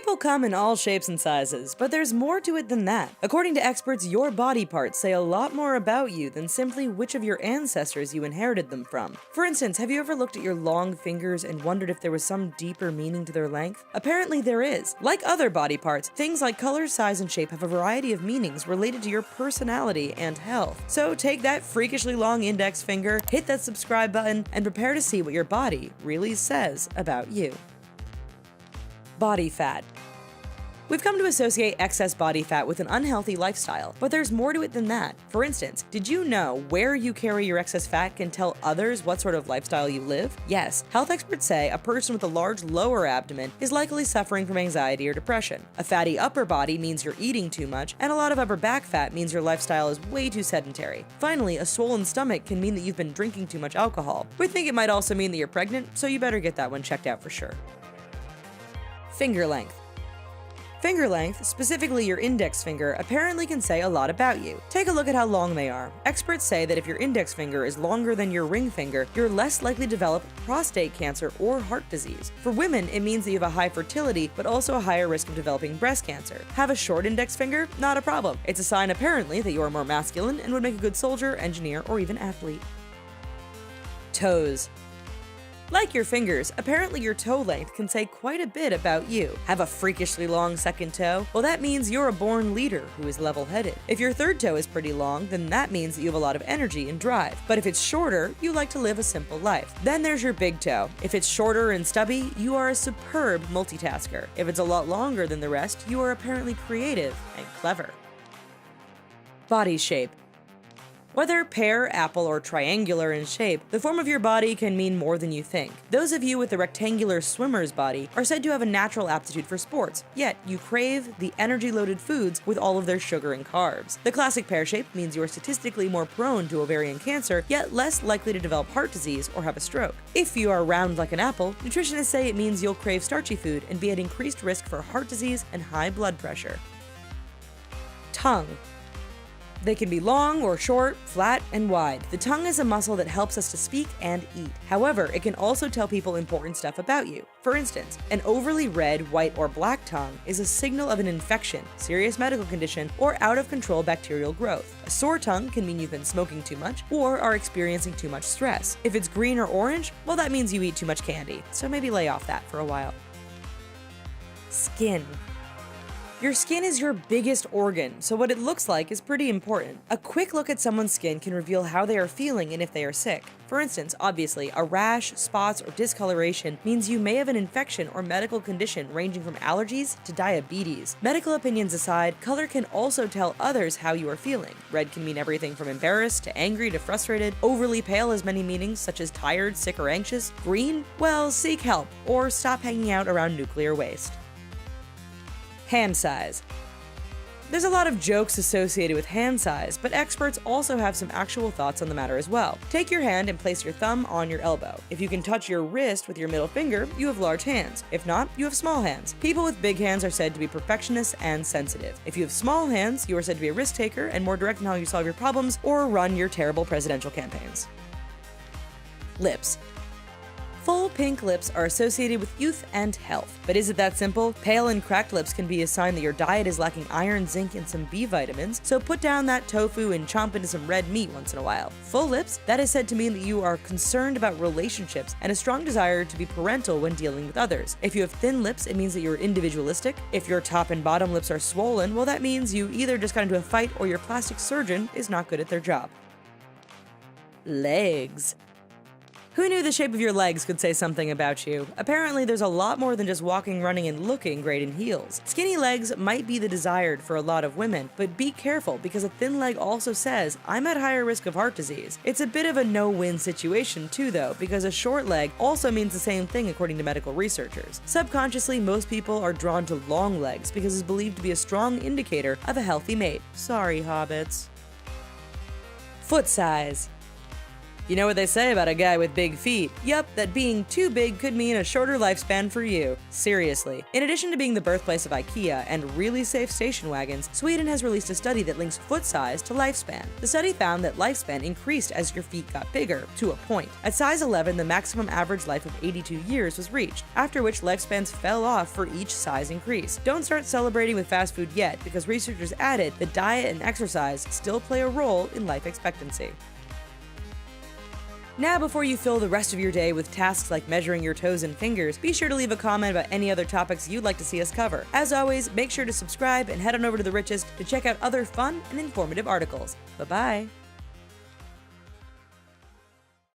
People come in all shapes and sizes, but there's more to it than that. According to experts, your body parts say a lot more about you than simply which of your ancestors you inherited them from. For instance, have you ever looked at your long fingers and wondered if there was some deeper meaning to their length? Apparently there is. Like other body parts, things like color, size, and shape have a variety of meanings related to your personality and health. So take that freakishly long index finger, hit that subscribe button, and prepare to see what your body really says about you. Body fat. We've come to associate excess body fat with an unhealthy lifestyle, but there's more to it than that. For instance, did you know where you carry your excess fat can tell others what sort of lifestyle you live? Yes, health experts say a person with a large lower abdomen is likely suffering from anxiety or depression. A fatty upper body means you're eating too much, and a lot of upper back fat means your lifestyle is way too sedentary. Finally, a swollen stomach can mean that you've been drinking too much alcohol. We think it might also mean that you're pregnant, so you better get that one checked out for sure. Finger length. Finger length, specifically your index finger, apparently can say a lot about you. Take a look at how long they are. Experts say that if your index finger is longer than your ring finger, you're less likely to develop prostate cancer or heart disease. For women, it means that you have a high fertility, but also a higher risk of developing breast cancer. Have a short index finger? Not a problem. It's a sign, apparently, that you are more masculine and would make a good soldier, engineer, or even athlete. Toes. Like your fingers, apparently your toe length can say quite a bit about you. Have a freakishly long second toe? Well, that means you're a born leader who is level-headed. If your third toe is pretty long, then that means that you have a lot of energy and drive. But if it's shorter, you like to live a simple life. Then there's your big toe. If it's shorter and stubby, you are a superb multitasker. If it's a lot longer than the rest, you are apparently creative and clever. Body shape. Whether pear, apple, or triangular in shape, the form of your body can mean more than you think. Those of you with the rectangular swimmer's body are said to have a natural aptitude for sports, yet you crave the energy-loaded foods with all of their sugar and carbs. The classic pear shape means you are statistically more prone to ovarian cancer, yet less likely to develop heart disease or have a stroke. If you are round like an apple, nutritionists say it means you'll crave starchy food and be at increased risk for heart disease and high blood pressure. Tongue. They can be long or short, flat and wide. The tongue is a muscle that helps us to speak and eat. However, it can also tell people important stuff about you. For instance, an overly red, white, or black tongue is a signal of an infection, serious medical condition, or out-of-control bacterial growth. A sore tongue can mean you've been smoking too much or are experiencing too much stress. If it's green or orange, well, that means you eat too much candy, so maybe lay off that for a while. Skin. Your skin is your biggest organ, so what it looks like is pretty important. A quick look at someone's skin can reveal how they are feeling and if they are sick. For instance, obviously, a rash, spots, or discoloration means you may have an infection or medical condition ranging from allergies to diabetes. Medical opinions aside, color can also tell others how you are feeling. Red can mean everything from embarrassed to angry to frustrated. Overly pale has many meanings, such as tired, sick, or anxious. Green? Well, seek help, or stop hanging out around nuclear waste. Hand size. There's a lot of jokes associated with hand size, but experts also have some actual thoughts on the matter as well. Take your hand and place your thumb on your elbow. If you can touch your wrist with your middle finger, you have large hands. If not, you have small hands. People with big hands are said to be perfectionists and sensitive. If you have small hands, you are said to be a risk taker and more direct in how you solve your problems or run your terrible presidential campaigns. Lips. Full pink lips are associated with youth and health. But is it that simple? Pale and cracked lips can be a sign that your diet is lacking iron, zinc, and some B vitamins, so put down that tofu and chomp into some red meat once in a while. Full lips? That is said to mean that you are concerned about relationships and a strong desire to be parental when dealing with others. If you have thin lips, it means that you're individualistic. If your top and bottom lips are swollen, well, that means you either just got into a fight or your plastic surgeon is not good at their job. Legs. Who knew the shape of your legs could say something about you? Apparently, there's a lot more than just walking, running, and looking great in heels. Skinny legs might be the desired for a lot of women, but be careful because a thin leg also says, I'm at higher risk of heart disease. It's a bit of a no-win situation too though, because a short leg also means the same thing according to medical researchers. Subconsciously, most people are drawn to long legs because it's believed to be a strong indicator of a healthy mate. Sorry, hobbits. Foot size. You know what they say about a guy with big feet? Yup, that being too big could mean a shorter lifespan for you. Seriously. In addition to being the birthplace of IKEA and really safe station wagons, Sweden has released a study that links foot size to lifespan. The study found that lifespan increased as your feet got bigger, to a point. At size 11, the maximum average life of 82 years was reached, after which lifespans fell off for each size increase. Don't start celebrating with fast food yet, because researchers added that diet and exercise still play a role in life expectancy. Now, before you fill the rest of your day with tasks like measuring your toes and fingers, be sure to leave a comment about any other topics you'd like to see us cover. As always, make sure to subscribe and head on over to The Richest to check out other fun and informative articles. Bye-bye!